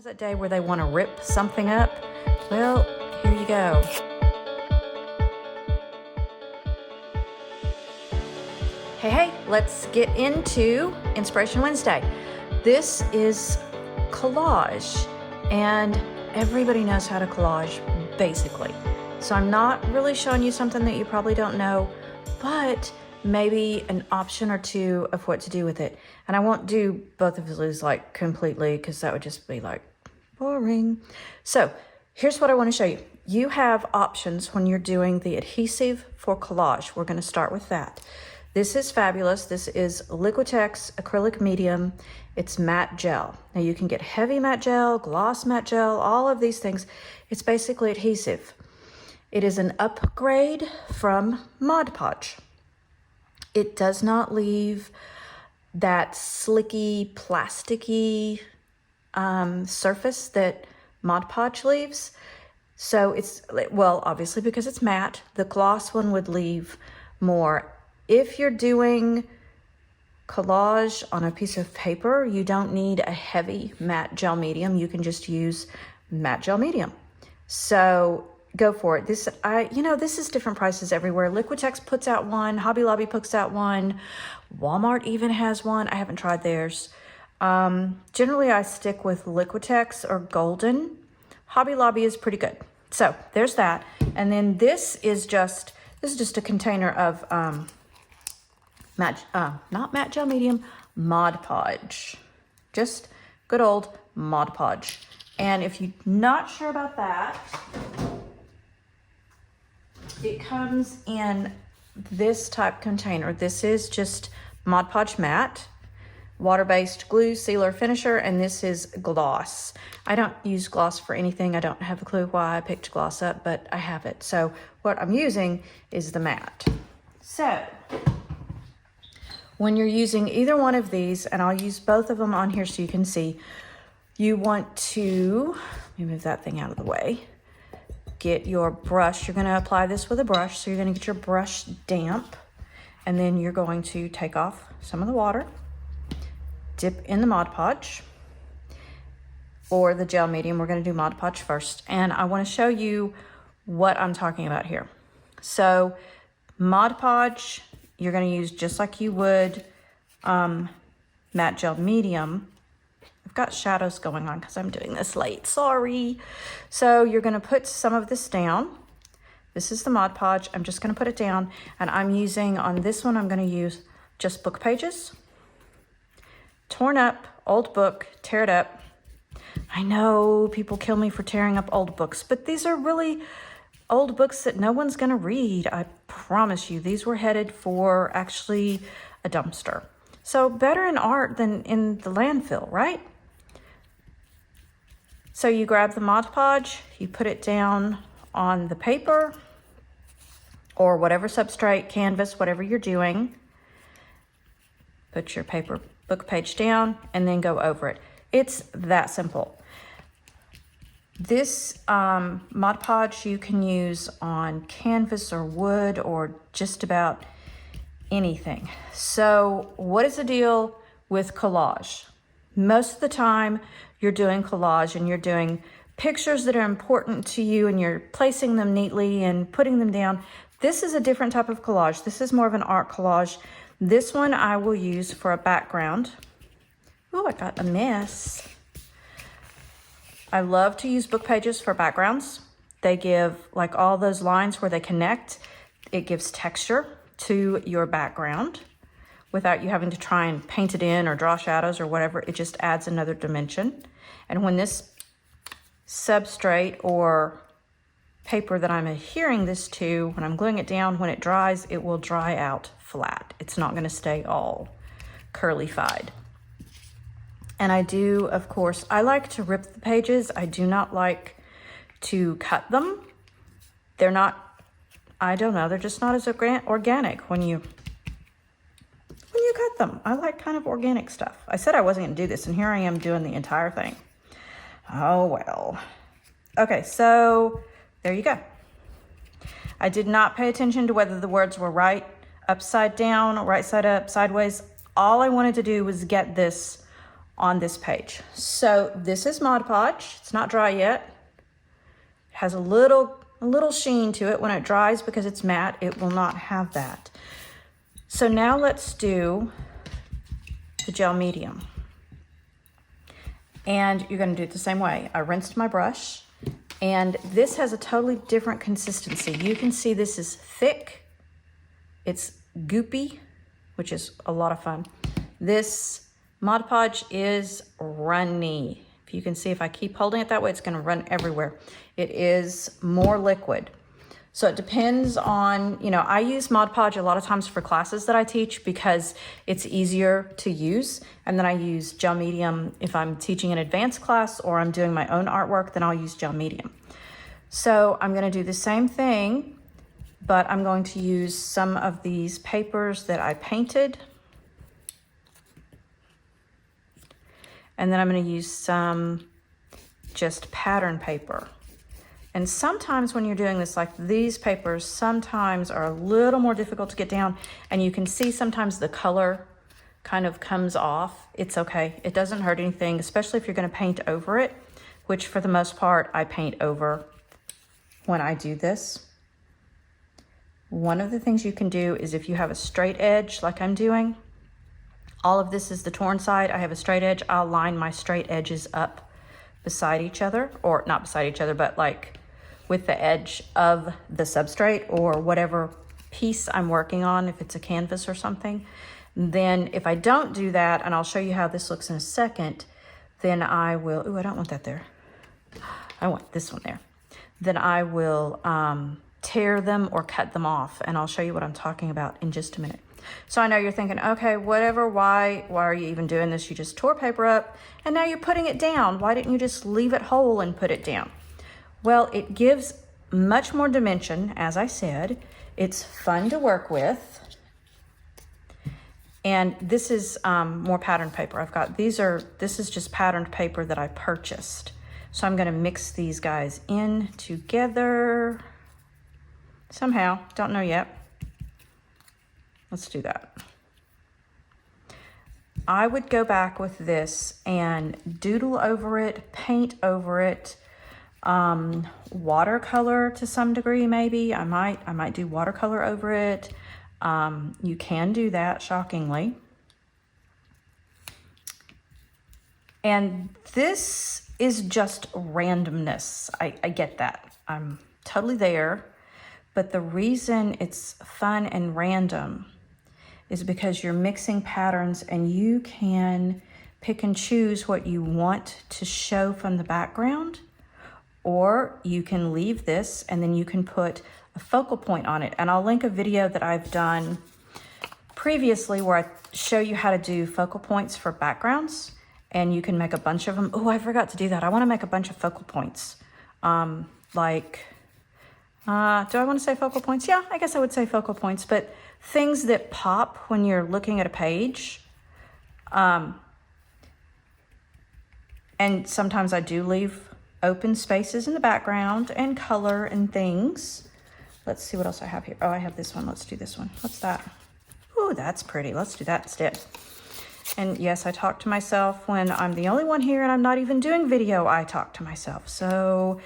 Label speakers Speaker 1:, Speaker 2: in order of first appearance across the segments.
Speaker 1: Has that day where they want to rip something up? Well, here you go. Hey, let's get into Inspiration Wednesday. This is collage, and everybody knows how to collage, basically. So I'm not really showing you something that you probably don't know, but maybe an option or two of what to do with it. And I won't do both of these like completely because that would just be like boring. So here's what I want to show you. You have options when you're doing the adhesive for collage. We're going to start with that. This is fabulous. This is Liquitex acrylic medium. It's matte gel. Now you can get heavy matte gel, gloss matte gel, all of these things. It's basically adhesive. It is an upgrade from Podge. It does not leave that slicky, plasticky surface that Mod Podge leaves. So it's, well, obviously because it's matte, the gloss one would leave more. If you're doing collage on a piece of paper, you don't need a heavy matte gel medium. You can just use matte gel medium. So go for it. This is different prices everywhere. Liquitex puts out one, Hobby Lobby puts out one, Wal-Mart even has one. I haven't tried theirs. Generally I stick with Liquitex or Golden. Hobby Lobby is pretty good. So there's that. And then this is just a container of not matte gel medium, Mod Podge. Just good old Mod Podge. And if you're not sure about that, it comes in this type container. This is just Mod Podge matte, water-based glue, sealer, finisher, and this is gloss. I don't use gloss for anything. I don't have a clue why I picked gloss up, but I have it. So what I'm using is the matte. So when you're using either one of these, and I'll use both of them on here so you can see, you want to, let me move that thing out of the way. Get your brush. You're going to apply this with a brush. So you're going to get your brush damp, and then you're going to take off some of the water, dip in the Mod Podge or the gel medium. We're going to do Mod Podge first. And I want to show you what I'm talking about here. So Mod Podge, you're going to use just like you would matte gel medium. I've got shadows going on because I'm doing this late, sorry. So you're gonna put some of this down. This is the Mod Podge. I'm just gonna put it down, and I'm using, on this one, I'm gonna use just book pages. Torn up, old book, tear it up. I know people kill me for tearing up old books, but these are really old books that no one's gonna read. I promise you, these were headed for actually a dumpster. So better in art than in the landfill, right? So you grab the Mod Podge, you put it down on the paper or whatever substrate, canvas, whatever you're doing. Put your paper book page down and then go over it. It's that simple. This Mod Podge you can use on canvas or wood or just about anything. So what is the deal with collage? Most of the time you're doing collage and you're doing pictures that are important to you and you're placing them neatly and putting them down. This is a different type of collage. This is more of an art collage. This one I will use for a background. Oh, I got a mess. I love to use book pages for backgrounds. They give, like all those lines where they connect, it gives texture to your background without you having to try and paint it in or draw shadows or whatever. It just adds another dimension. And when this substrate or paper that I'm adhering this to, when I'm gluing it down, when it dries, it will dry out flat. It's not gonna stay all curly-fied. And I do, of course, I like to rip the pages. I do not like to cut them. They're not, I don't know, they're just not as organic when you cut them. I like kind of organic stuff. I said I wasn't gonna do this, and here I am doing the entire thing. Oh, well. Okay, so there you go. I did not pay attention to whether the words were right, upside down, right side up, sideways. All I wanted to do was get this on this page. So this is Mod Podge. It's not dry yet. It has a little sheen to it. When it dries, because it's matte, it will not have that. So now let's do the gel medium. And you're gonna do it the same way. I rinsed my brush, and this has a totally different consistency. You can see this is thick, it's goopy, which is a lot of fun. This Mod Podge is runny. If you can see, if I keep holding it that way, it's gonna run everywhere. It is more liquid. So it depends on, you know, I use Mod Podge a lot of times for classes that I teach because it's easier to use. And then I use gel medium if I'm teaching an advanced class or I'm doing my own artwork, then I'll use gel medium. So I'm gonna do the same thing, but I'm going to use some of these papers that I painted. And then I'm gonna use some just pattern paper. And sometimes when you're doing this, like these papers, sometimes are a little more difficult to get down, and you can see sometimes the color kind of comes off. It's okay, it doesn't hurt anything, especially if you're gonna paint over it, which for the most part, I paint over when I do this. One of the things you can do is if you have a straight edge like I'm doing, all of this is the torn side, I have a straight edge, I'll line my straight edges up beside each other, or not beside each other, but like with the edge of the substrate or whatever piece I'm working on, if it's a canvas or something. Then if I don't do that, and I'll show you how this looks in a second, then I will, ooh, I don't want that there. I want this one there. Then I will tear them or cut them off, and I'll show you what I'm talking about in just a minute. So I know you're thinking, okay, whatever, why are you even doing this? You just tore paper up and now you're putting it down. Why didn't you just leave it whole and put it down? Well, it gives much more dimension, as I said. It's fun to work with. And this is more patterned paper. I've got, this is just patterned paper that I purchased. So I'm gonna mix these guys in together somehow, don't know yet. Let's do that. I would go back with this and doodle over it, paint over it, watercolor to some degree maybe. I might do watercolor over it. You can do that, shockingly. And this is just randomness. I get that. I'm totally there. But the reason it's fun and random is because you're mixing patterns and you can pick and choose what you want to show from the background, or you can leave this and then you can put a focal point on it. And I'll link a video that I've done previously where I show you how to do focal points for backgrounds, and you can make a bunch of them. Oh, I forgot to do that. I want to make a bunch of focal points. Do I want to say focal points? Yeah, I guess I would say focal points, but things that pop when you're looking at a page. And sometimes I do leave open spaces in the background and color and things. Let's see what else I have here. Oh, I have this one. Let's do this one. What's that? Oh, that's pretty. Let's do that instead. And yes, I talk to myself when I'm the only one here and I'm not even doing video. I talk to myself. So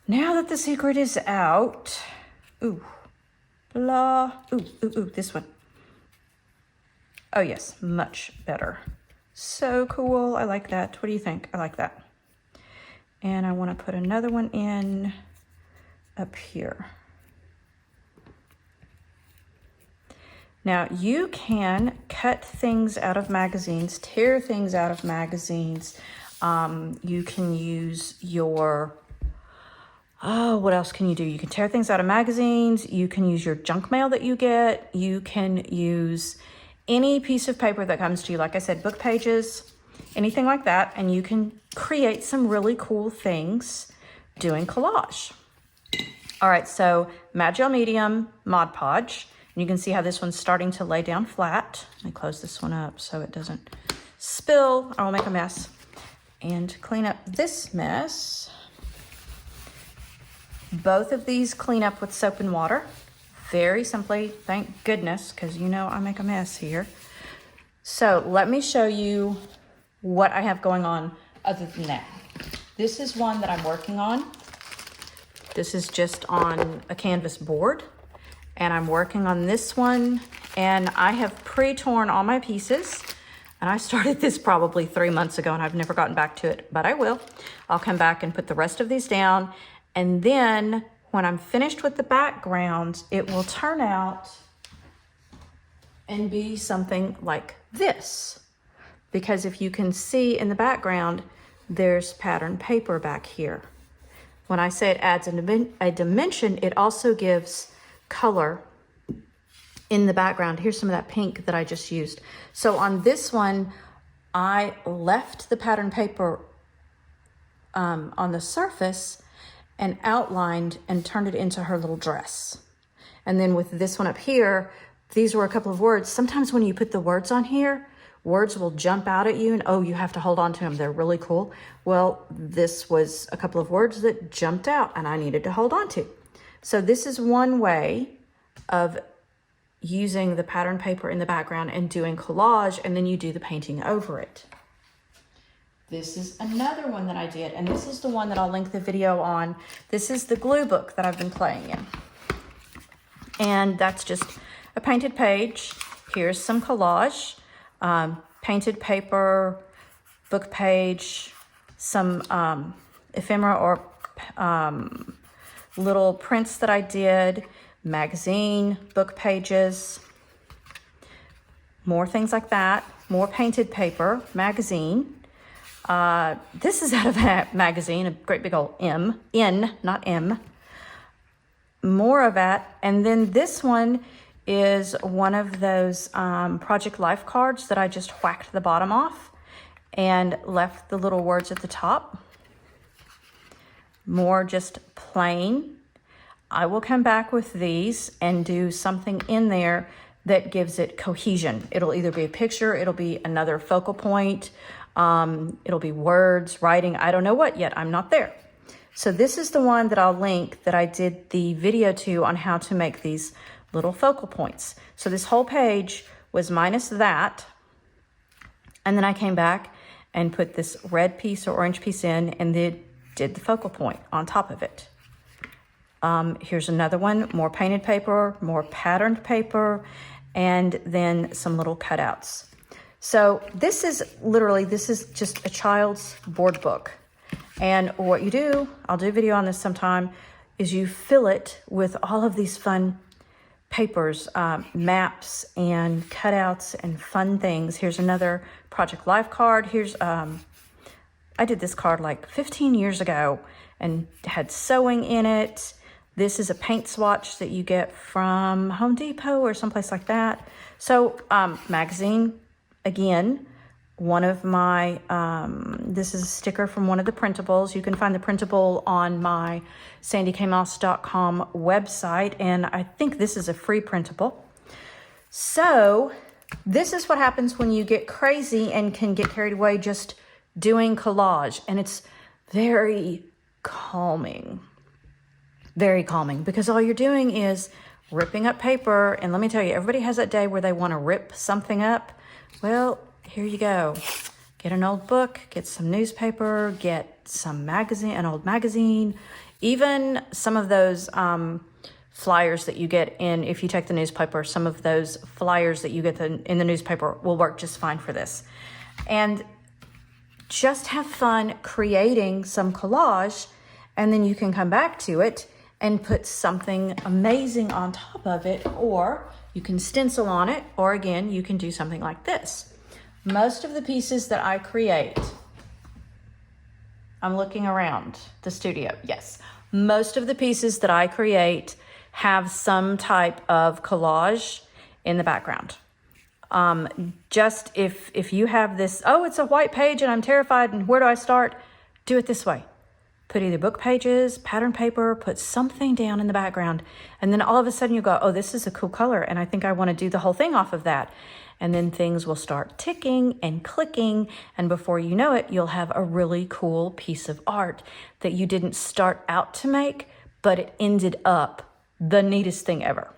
Speaker 1: now that the secret is out, ooh, blah, ooh, this one. Oh yes, much better. So cool, I like that. What do you think? I like that. And I want to put another one in up here. Now you can cut things out of magazines, tear things out of magazines. You can use your, what else can you do? You can tear things out of magazines. You can use your junk mail that you get. You can use any piece of paper that comes to you. Like I said, book pages, anything like that. And you can create some really cool things doing collage. All right, so Matte Gel Medium, Mod Podge. And you can see how this one's starting to lay down flat. Let me close this one up so it doesn't spill. I will make a mess. And to clean up this mess, both of these clean up with soap and water. Very simply, thank goodness, because you know I make a mess here. So let me show you what I have going on other than that. This is one that I'm working on. This is just on a canvas board, and I'm working on this one, and I have pre-torn all my pieces, and I started this probably 3 months ago, and I've never gotten back to it, but I will. I'll come back and put the rest of these down, and then when I'm finished with the background, it will turn out and be something like this. Because if you can see in the background, there's pattern paper back here. When I say it adds a dimension, it also gives color in the background. Here's some of that pink that I just used. So on this one, I left the pattern paper on the surface and outlined and turned it into her little dress. And then with this one up here, these were a couple of words. Sometimes when you put the words on here, words will jump out at you and, oh, you have to hold on to them. They're really cool. Well, this was a couple of words that jumped out and I needed to hold on to. So this is one way of using the pattern paper in the background and doing collage, and then you do the painting over it. This is another one that I did, and this is the one that I'll link the video on. This is the glue book that I've been playing in. And that's just a painted page. Here's some collage. Painted paper, book page, some ephemera or little prints that I did, magazine, book pages, more things like that, more painted paper, magazine. This is out of a magazine, a great big old N, not M. More of that, and then this one is one of those Project Life cards that I just whacked the bottom off and left the little words at the top. More just plain. I will come back with these and do something in there that gives it cohesion. It'll either be a picture, it'll be another focal point, it'll be words, writing, I don't know what yet, I'm not there. So this is the one that I'll link that I did the video to on how to make these little focal points. So this whole page was minus that, and then I came back and put this red piece or orange piece in and then did the focal point on top of it. Here's another one, more painted paper, more patterned paper, and then some little cutouts. So this is just a child's board book. And what you do, I'll do a video on this sometime, is you fill it with all of these fun papers, maps and cutouts and fun things. Here's another Project Life card. Here's, I did this card like 15 years ago and had sewing in it. This is a paint swatch that you get from Home Depot or someplace like that. So magazine, again, one of my, this is a sticker from one of the printables. You can find the printable on my sandykmouse.com website, and I think this is a free printable. So this is what happens when you get crazy and can get carried away just doing collage, and it's very calming. Very calming, because all you're doing is ripping up paper. And let me tell you, everybody has that day where they want to rip something up. Well, here you go. Get an old book, get some newspaper, get some magazine, an old magazine, even some of those flyers that you get in, if you take the newspaper, some of those flyers that you get in the newspaper will work just fine for this. And just have fun creating some collage, and then you can come back to it and put something amazing on top of it, or you can stencil on it, or again, you can do something like this. Most of the pieces that I create, I'm looking around the studio, yes. Most of the pieces that I create have some type of collage in the background. Just if you have this, oh, it's a white page and I'm terrified and where do I start? Do it this way. Put either book pages, pattern paper, put something down in the background. And then all of a sudden you go, oh, this is a cool color. And I think I want to do the whole thing off of that. And then things will start ticking and clicking. And before you know it, you'll have a really cool piece of art that you didn't start out to make, but it ended up the neatest thing ever.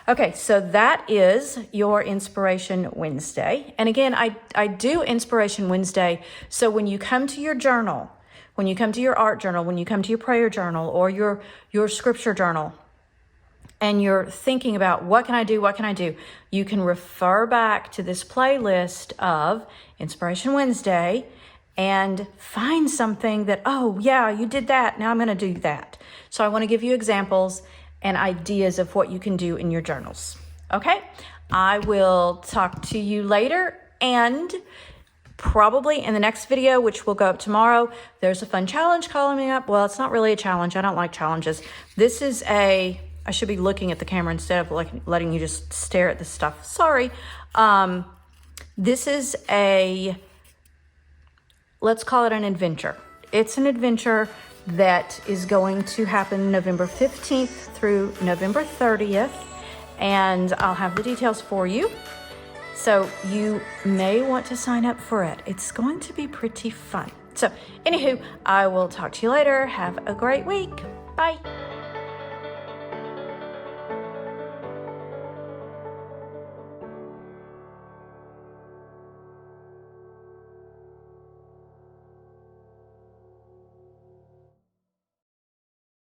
Speaker 1: Okay, so that is your Inspiration Wednesday. And again, I do Inspiration Wednesday. So when you come to your journal, when you come to your art journal, when you come to your prayer journal or your scripture journal, and you're thinking about what can I do, you can refer back to this playlist of Inspiration Wednesday and find something that, oh yeah, you did that, now I'm going to do that. So I want to give you examples and ideas of what you can do in your journals. Okay, I will talk to you later, and probably in the next video, which will go up tomorrow, there's a fun challenge coming up. Well, it's not really a challenge. I don't like challenges. This is I should be looking at the camera instead of letting you just stare at this stuff. Sorry. This is let's call it an adventure. It's an adventure that is going to happen November 15th through November 30th, and I'll have the details for you. So you may want to sign up for it. It's going to be pretty fun. So anywho, I will talk to you later. Have a great week. Bye.